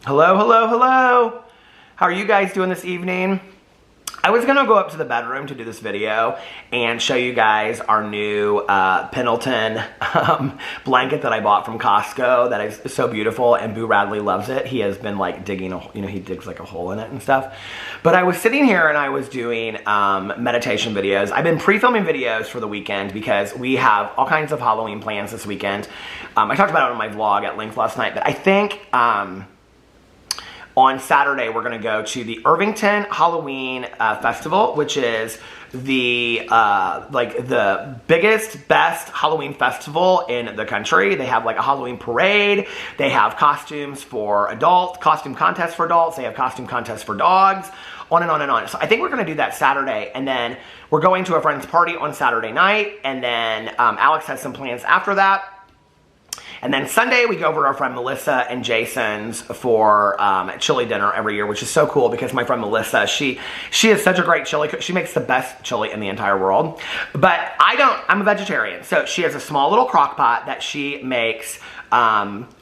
Hello, hello, hello. How are you guys doing this evening? I was gonna go up to the bedroom to do this video and show you guys our new Pendleton blanket that I bought from Costco that is so beautiful, and Boo Radley loves it. He has been like digging, he digs like a hole in it and stuff. But I was sitting here and I was doing meditation videos. I've been pre-filming videos for the weekend because we have all kinds of Halloween plans this weekend. I talked about it on my vlog at length last night, but I think on Saturday, we're going to go to the Irvington Halloween Festival, which is the the biggest, best Halloween festival in the country. They have like a Halloween parade. They have costumes for adults, costume contests for adults. They have costume contests for dogs, on and on and on. So I think we're going to do that Saturday, and then we're going to a friend's party on Saturday night, and then Alex has some plans after that. And then Sunday, we go over to our friend Melissa and Jason's for chili dinner every year, which is so cool because my friend Melissa, she is such a great chili cook. She makes the best chili in the entire world. But I'm a vegetarian. So she has a small little crock pot that she makes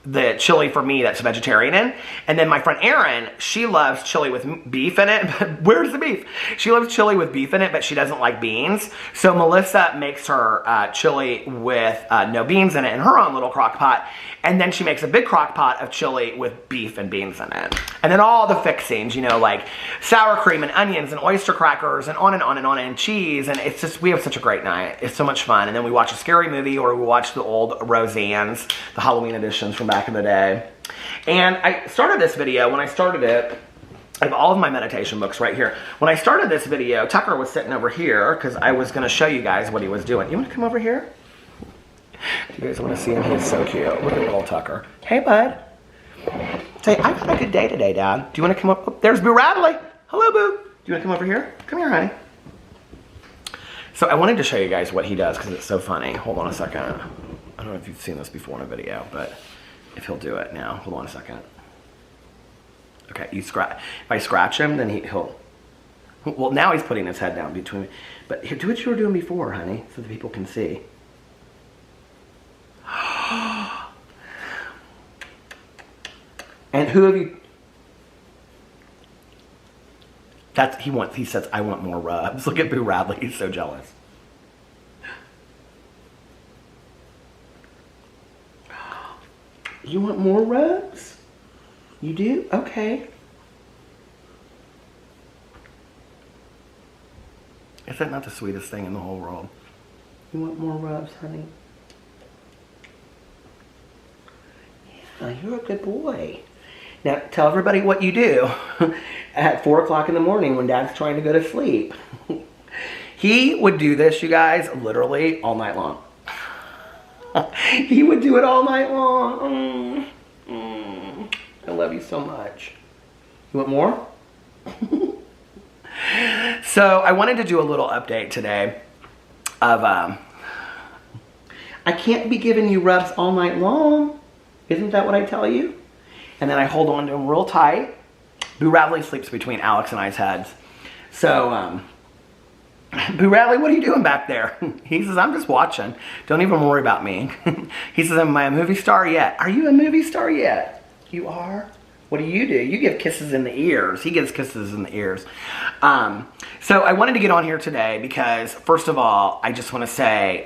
the chili for me that's vegetarian in. And then my friend Erin, she loves chili with beef in it. But where's the beef? She loves chili with beef in it, but she doesn't like beans. So Melissa makes her chili with no beans in it in her own little crock pot. And then she makes a big crock pot of chili with beef and beans in it. And then all the fixings, like sour cream and onions and oyster crackers and on and on and on, and cheese. And it's just, we have such a great night. It's so much fun. And then we watch a scary movie, or we watch the old Roseanne's, the Halloween editions from back in the day. And I started this video, when I started it, I have all of my meditation books right here. When I started this video, Tucker was sitting over here because I was going to show you guys what he was doing. You want to come over here? You guys want to see him? He's so cute. Look at little Tucker. Hey, bud. Say, I've had a good day today, Dad. Do you want to come up? Oh, there's Boo Radley. Hello, Boo. Do you want to come over here? Come here, honey. So I wanted to show you guys what he does because it's so funny. Hold on a second. I don't know if you've seen this before in a video, but if he'll do it now. Hold on a second. Okay, you scratch. If I scratch him, then he'll. Well, now he's putting his head down between me. But here, do what you were doing before, honey, so that people can see. And who have you? He says, I want more rubs. Look at Boo Radley. He's so jealous. You want more rubs? You do? Okay. Is that not the sweetest thing in the whole world? You want more rubs, honey? Yeah, you're a good boy. Now, tell everybody what you do at 4 o'clock in the morning when Dad's trying to go to sleep. He would do this, you guys, literally all night long. He would do it all night long. I love you so much. You want more? So, I wanted to do a little update today of, I can't be giving you rubs all night long. Isn't that what I tell you? And then I hold on to him real tight. Boo Radley sleeps between Alex and I's heads. So, Boo Radley, what are you doing back there? He says, I'm just watching. Don't even worry about me. He says, am I a movie star yet? Are you a movie star yet? You are? What do? You give kisses in the ears. He gives kisses in the ears. So I wanted to get on here today because, first of all, I just want to say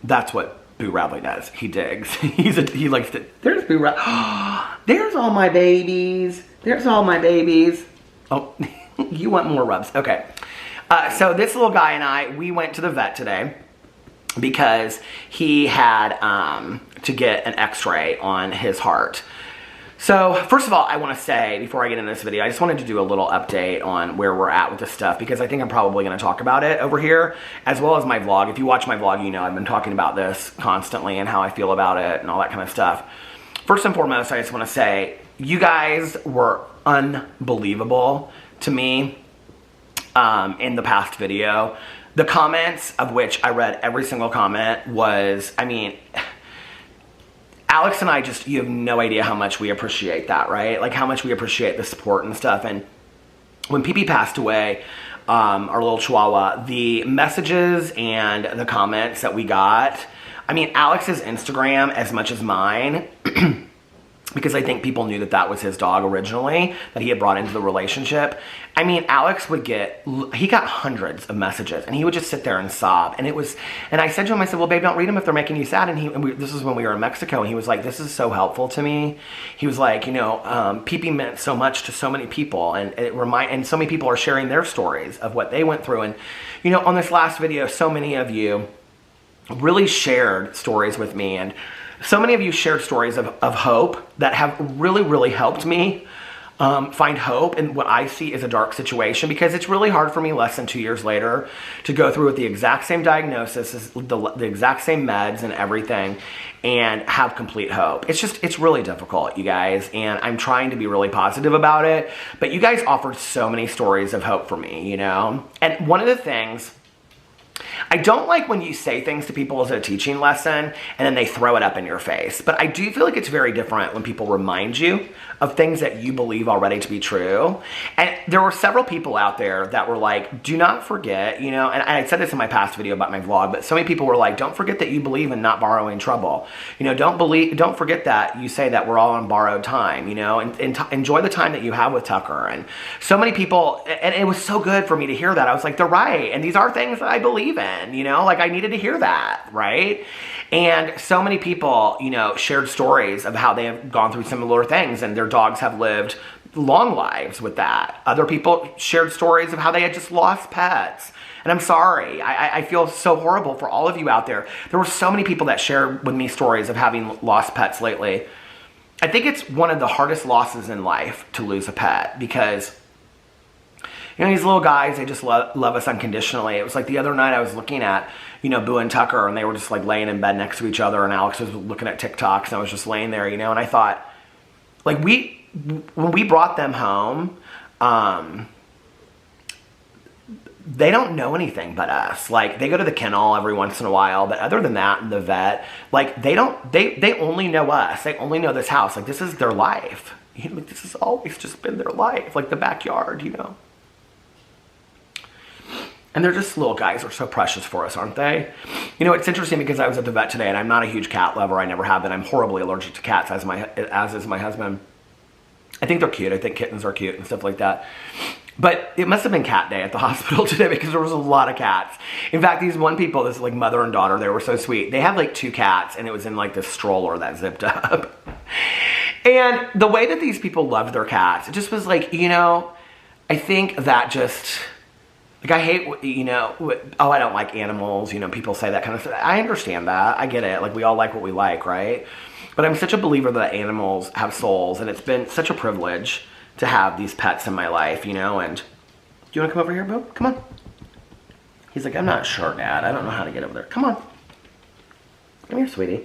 that's what Boo Radley does. He digs. He likes to. There's Boo Radley. There's all my babies. There's all my babies. Oh, you want more rubs? Okay. So this little guy and I, we went to the vet today because he had to get an X-ray on his heart. So, first of all, I want to say, before I get into this video, I just wanted to do a little update on where we're at with this stuff, because I think I'm probably going to talk about it over here, as well as my vlog. If you watch my vlog, you know I've been talking about this constantly and how I feel about it and all that kind of stuff. First and foremost, I just want to say, you guys were unbelievable to me in the past video. The comments, of which I read every single comment, was, I mean, Alex and I just, you have no idea how much we appreciate that, right? Like how much we appreciate the support and stuff. And when PP passed away, our little chihuahua, the messages and the comments that we got, I mean, Alex's Instagram, as much as mine, because I think people knew that that was his dog originally, that he had brought into the relationship. I mean, Alex he got hundreds of messages, and he would just sit there and sob. And I said to him, I said, well, babe, don't read them if they're making you sad. And this is when we were in Mexico, and he was like, this is so helpful to me. He was like, Pee-Pee meant so much to so many people, and so many people are sharing their stories of what they went through. And, on this last video, so many of you really shared stories with me, and so many of you shared stories of hope that have really, really helped me find hope in what I see as a dark situation, because it's really hard for me less than 2 years later to go through with the exact same diagnosis, the exact same meds and everything, and have complete hope. It's really difficult, you guys, and I'm trying to be really positive about it, but you guys offered so many stories of hope for me, And one of the things, I don't like when you say things to people as a teaching lesson and then they throw it up in your face. But I do feel like it's very different when people remind you of things that you believe already to be true. And there were several people out there that were like, do not forget, and I said this in my past video about my vlog, but so many people were like, don't forget that you believe in not borrowing trouble. Don't forget that you say that we're all on borrowed time, and enjoy the time that you have with Tucker. And so many people, and it was so good for me to hear that. I was like, they're right. And these are things that I believe in, like I needed to hear that, right? And so many people, shared stories of how they have gone through similar things and their dogs have lived long lives with that. Other people shared stories of how they had just lost pets. And I'm sorry, I feel so horrible for all of you out there. There were so many people that shared with me stories of having lost pets lately. I think it's one of the hardest losses in life to lose a pet, because these little guys, they just love us unconditionally. It was like the other night I was looking at, Boo and Tucker, and they were just like laying in bed next to each other, and Alex was looking at TikToks, and I was just laying there, and I thought, like, when we brought them home, they don't know anything but us. Like, they go to the kennel every once in a while, but other than that, the vet, like, they only know us. They only know this house. Like, this is their life. This has always just been their life, like the backyard, And they're just little guys. Are so precious for us, aren't they? It's interesting because I was at the vet today, and I'm not a huge cat lover. I never have been. I'm horribly allergic to cats, as is my husband. I think they're cute. I think kittens are cute and stuff like that. But it must have been cat day at the hospital today, because there was a lot of cats. In fact, these this like mother and daughter, they were so sweet. They had like 2 cats, and it was in like this stroller that zipped up. And the way that these people loved their cats, it just was like, I think that just... Like, I hate, I don't like animals, people say that kind of stuff. I understand that. I get it. Like, we all like what we like, right? But I'm such a believer that animals have souls, and it's been such a privilege to have these pets in my life, and... Do you want to come over here, Boo? Come on. He's like, I'm not sure, Dad. I don't know how to get over there. Come on. Come here, sweetie.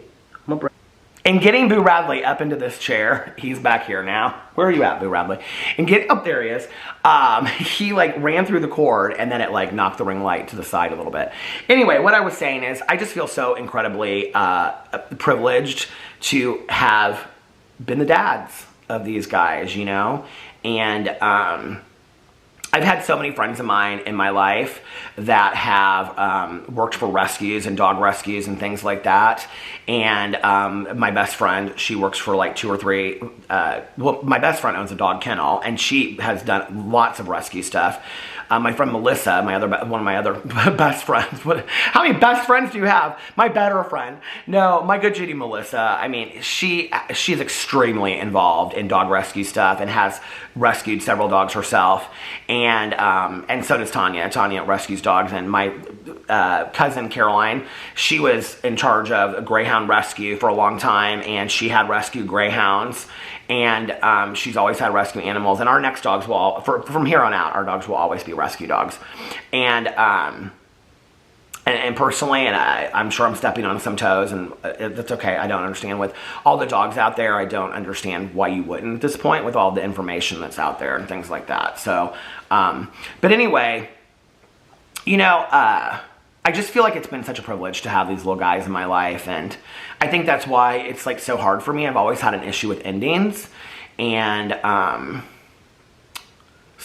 And getting Boo Radley up into this chair, he's back here now. Where are you at, Boo Radley? And there he is. He like ran through the cord, and then it like knocked the ring light to the side a little bit. Anyway, what I was saying is, I just feel so incredibly privileged to have been the dads of these guys, and I've had so many friends of mine in my life that have worked for rescues and dog rescues and things like that. And my best friend, she works for like 2 or 3, my best friend owns a dog kennel, and she has done lots of rescue stuff. My friend Melissa, one of my other best friends. How many best friends do you have? My better friend. No, my good Judy Melissa. I mean, she's extremely involved in dog rescue stuff and has rescued several dogs herself. And so does Tanya. Tanya rescues dogs. And my cousin Caroline, she was in charge of a greyhound rescue for a long time, and she had rescued greyhounds. And she's always had rescue animals, and our next dogs will, from here on out, our dogs will always be rescue dogs. And personally, and I'm sure I'm stepping on some toes, and that's okay. I don't understand with all the dogs out there. I don't understand why you wouldn't at this point with all the information that's out there and things like that. So, but anyway, I just feel like it's been such a privilege to have these little guys in my life, and I think that's why it's like so hard for me. I've always had an issue with endings, and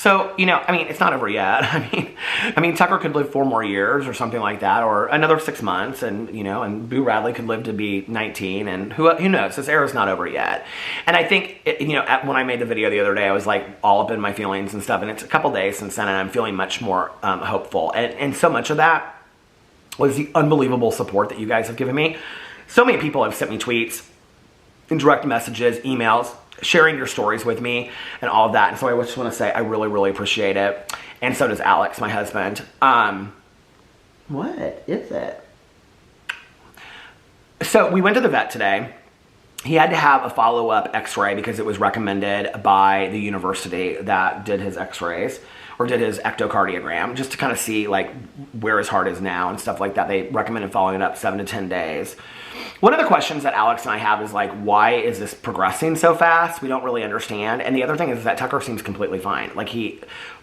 So, you know, I mean, it's not over yet. I mean, Tucker could live 4 more years or something like that, or another 6 months, and, you know, and Boo Radley could live to be 19, and who knows? This era's not over yet. And I think, you know, when I made the video the other day, I was like all up in my feelings and stuff, and it's a couple days since then, and I'm feeling much more hopeful. And so much of that was the unbelievable support that you guys have given me. So many people have sent me tweets and direct messages, emails, sharing your stories with me and all of that. And so I just want to say I really, really appreciate it. And so does Alex, my husband. What is it? So we went to the vet today. He had to have a follow-up x-ray because it was recommended by the university that did his x-rays or did his echocardiogram, just to kind of see like where his heart is now and stuff like that. They recommended following it up 7 to 10 days. One of the questions that Alex and I have is like, why is this progressing so fast? We don't really understand. And the other thing is that Tucker seems completely fine. Like he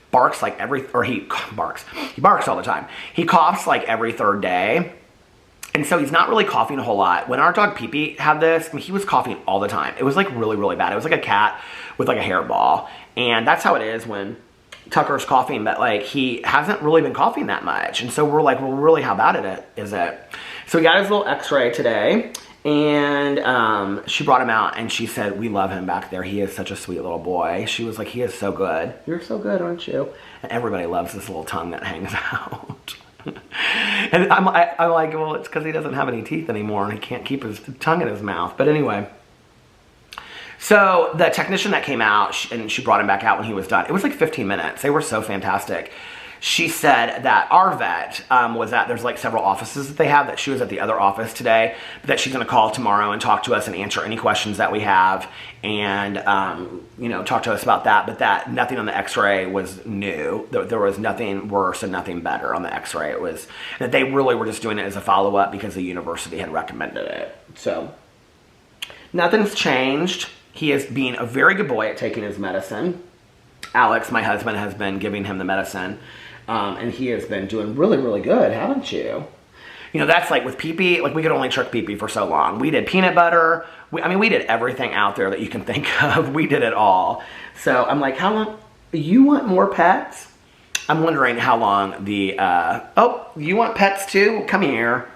barks like he barks all the time. He coughs like every 3rd day. And so he's not really coughing a whole lot. When our dog Pee-Pee had this, I mean, he was coughing all the time. It was like really, really bad. It was like a cat with like a hairball. And that's how it is when Tucker's coughing, but like he hasn't really been coughing that much. And so we're like, well, really, how bad is it? So he got his little x-ray today, and she brought him out, and she said, we love him back there. He is such a sweet little boy. She was like, he is so good. You're so good, aren't you? And everybody loves this little tongue that hangs out. And I'm like, well, it's because he doesn't have any teeth anymore, and he can't keep his tongue in his mouth. But anyway, so the technician that came out, and she brought him back out when he was done. It was like 15 minutes. They were so fantastic. She said that our vet was at, there's like several offices that they have, that she was at the other office today, but that she's going to call tomorrow and talk to us and answer any questions that we have and, you know, talk to us about that, but that nothing on the x-ray was new. There was nothing worse and nothing better on the x-ray. It was that they really were just doing it as a follow-up because the university had recommended it. So nothing's changed. He is being a very good boy at taking his medicine. Alex, my husband, has been giving him the medicine. And he has been doing really, really good, haven't you? You know, that's like with Pee-Pee, like we could only trick Pee-Pee for so long. We did peanut butter. I mean, we did everything out there that you can think of. We did it all. So I'm like, how long? You want more pets? I'm wondering how long the, oh, you want pets too? Come here.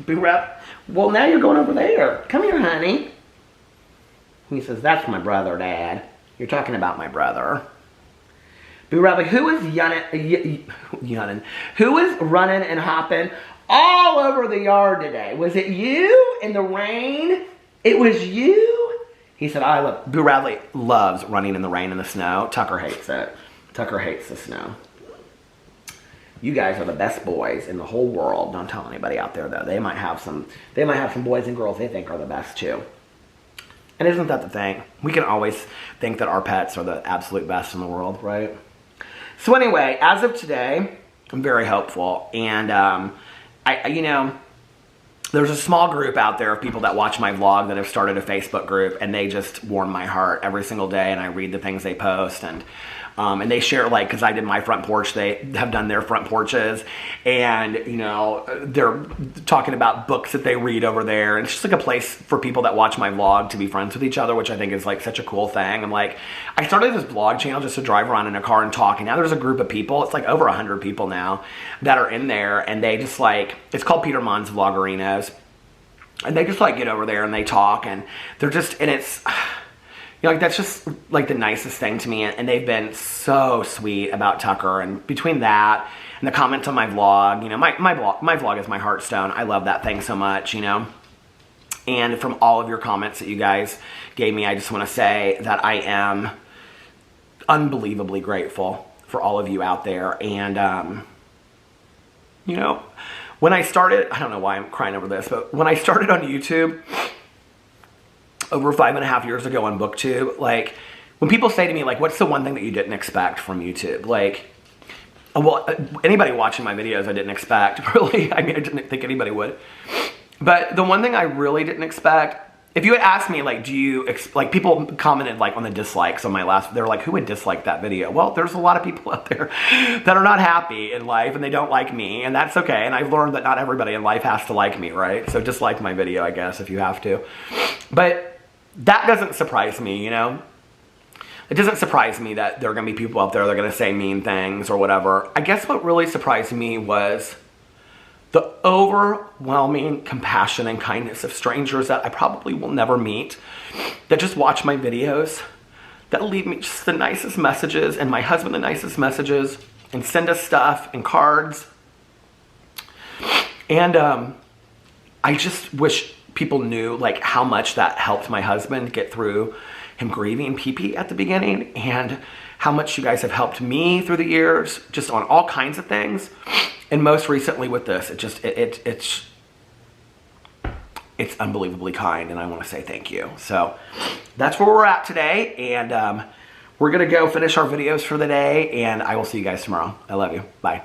Boo-Rep. Well, now you're going over there. Come here, honey. He says, that's my brother, Dad. You're talking about my brother. Boo Radley, who is yunning? Who is running and hopping all over the yard today? Was it you in the rain? It was you? He said, Boo Radley loves running in the rain and the snow. Tucker hates it. Tucker hates the snow. You guys are the best boys in the whole world. Don't tell anybody out there though. They might have some boys and girls they think are the best too. And isn't that the thing? We can always think that our pets are the absolute best in the world, right? So anyway, as of today, I'm very hopeful. And you know, there's a small group out there of people that watch my vlog that have started a Facebook group, and they just warm my heart every single day, and I read the things they post, and they share, like, because I did my front porch, they have done their front porches, and, you know, they're talking about books that they read over there, and it's just like a place for people that watch my vlog to be friends with each other, which I think is, like, such a cool thing. I'm like, I started this vlog channel just to drive around in a car and talk, and now there's a group of people, it's like over 100 people now, that are in there, and they just, like, it's called Peter Monn's Vloggerinos, and they just, like, get over there and they talk, and they're just, and it's... You know, like, that's just, like, the nicest thing to me, and they've been so sweet about Tucker, and between that and the comments on my vlog, you know, my vlog is my heartstone. I love that thing so much, you know, and from all of your comments that you guys gave me, I just want to say that I am unbelievably grateful for all of you out there, and, you know, when I started, I don't know why I'm crying over this, but when I started on YouTube over 5.5 years ago on BookTube, like, when people say to me, like, what's the one thing that you didn't expect from YouTube? Like, well, anybody watching my videos I didn't expect, really. I mean, I didn't think anybody would. But the one thing I really didn't expect, if you had asked me, like, like, people commented, like, on the dislikes on my last, they're like, who would dislike that video? Well, there's a lot of people out there that are not happy in life, and they don't like me, and that's okay. And I've learned that not everybody in life has to like me, right? So dislike my video, I guess, if you have to. But that doesn't surprise me, you know? it doesn't surprise me that there are going to be people out there that are going to say mean things or whatever. I guess what really surprised me was the overwhelming compassion and kindness of strangers that I probably will never meet, that just watch my videos, that leave me just the nicest messages, and my husband the nicest messages, and send us stuff and cards. And I just wish people knew like how much that helped my husband get through him grieving Pee-Pee at the beginning, and how much you guys have helped me through the years, just on all kinds of things. And most recently with this, it's unbelievably kind, and I want to say thank you. So that's where we're at today, and we're gonna go finish our videos for the day, and I will see you guys tomorrow. I love you. Bye.